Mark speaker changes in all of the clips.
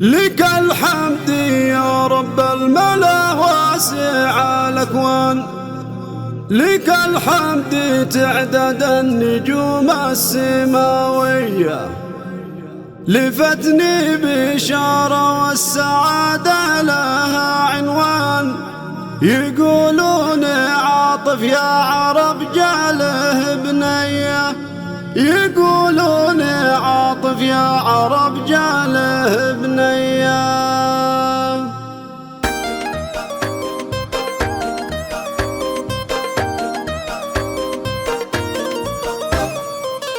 Speaker 1: لك الحمد يا رب الملا واسع الأكوان، لك الحمد تعدد النجوم السماوية، لفتني بشارة والسعادة لها عنوان، يقولون عاطف يا عرب جاله بنيه، يقولون عاطف يا عرب جاله بنيه.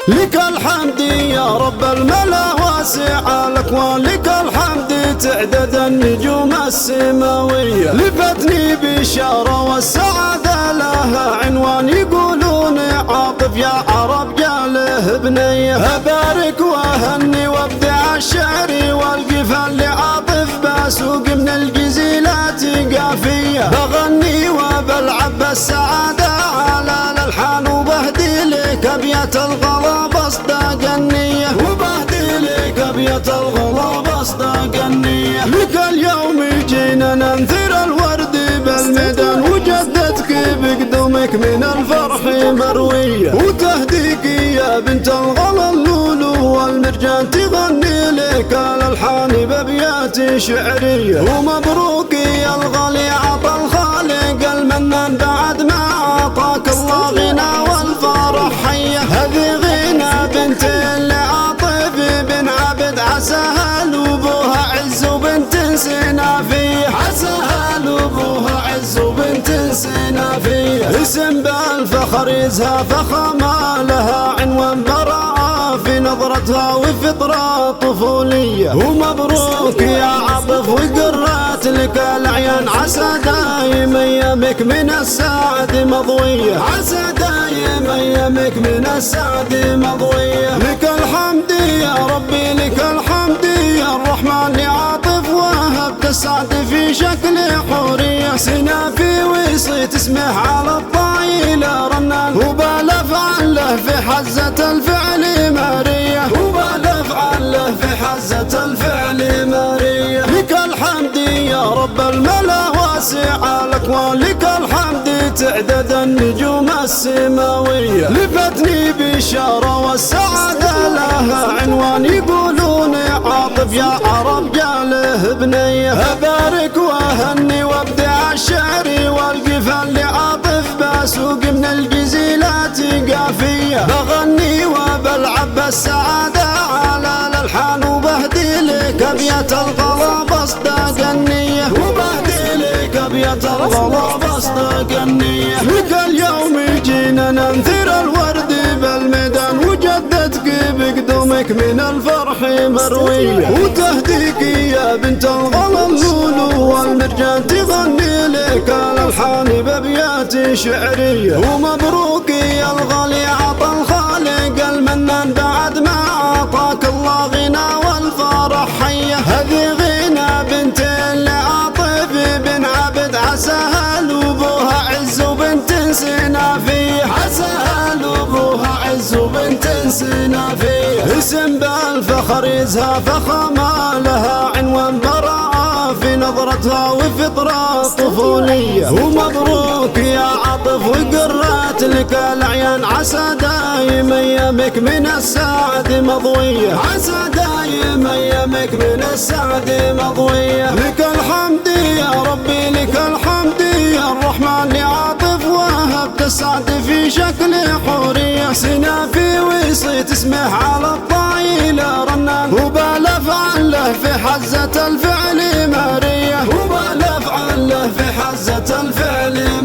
Speaker 1: لك الحمد يا رب الملا واسع الأكوان، لك الحمد تعدد النجوم السماوية، لفتني بشارة والسعادة لها عنوان، يقولون عاطف يا عرب جاله بنيه. أبارك وأهني وابدع الشعر والقفل لعاطف بسوق من الجزيلات قافية، بغني وبلعب السعادة على الألحان، وبهدي لك أبيات الغلا بصدق النية، وبهدي لك أبيات الغلا بصدق النية. لك اليوم جينا ننثر الورد بالميدان، وجدتك بقدومك من الفرح مروية، وتهديك يا بنت الغلا اللولو والمرجان، تغني لك الألحان بأبيات شعرية. ومبروك يا الغالي عطى الخالق المنان، بعد ما عطاك الله غنى والفرح حية، هذه غنى بنت لعاطف بن عبد، عساها لابوها عز وبنت سنافية، عساها لابوها عز وبنت سنافية. اسم بالفخر يزهى فخامة لها عنوان، براءة في نظرتها وفطرة طفولية. ومبروك يا عاطف وقرات لك الأعيان، عسى دايم أيامك من السعد مضوية، عسى دايم أيامك من السعد مضوية. لك الحمد يا ربي لك الحمد يا الرحمن، لعاطف وهبت السعد في شكل حورية، سنافي وصيت اسمه على الطايل رنان، وبالأفعال له في حزة الفعل مارية، وبالأفعال له في حزة الفعل مارية. لك الحمد يا رب الملا واسع الأكوان، لك الحمد تعدد النجوم السماوية، لفتني بشارة والسعادة لها عنوان، يقولون عاطف يا عرب جاله بنيه. أبارك وأهني وابدع الشعر والقفل لعاطف بسوق من الجزيلات قافية، بغني وبلعب السعادة على الألحان، وبهدي لك أبيات الغلا بصدق النية، وبهدي لك أبيات الغلا بصدق النية. لك اليوم جينا ننثر الورد بالميدان، وجدتك بقدومك من الفرح مروية، وتهديك يا بنت الغلا اللولو والمرجان، تغني لك الألحان بأبيات شعرية. ومبروك يا الغالي عطى الخالق المنان، بعد ما عطاك الله غنى والفرح حية، هذه غنى بنت لعاطف بن عبد، عساها لابوها عز وبنت سنافية، عساها لابوها عز وبنت سنافية. اسم بالفخر يزهى فخامة لها عنوان، براءة في نظرتها وفطرة طفولية. ومبروك يا عاطف وقرات لك الأعيان، عسى دايم أيامك من السعد مضوية، عسى دايم أيامك من السعد مضوية. لك الحمد يا ربي لك الحمد يا الرحمن، لعاطف وهبت السعد في شكل حورية، سنافي وصيت اسمه على الطايل رنان، وبالأفعال له في حزة الفعل مارية، وبالأفعال له في حزة الفعل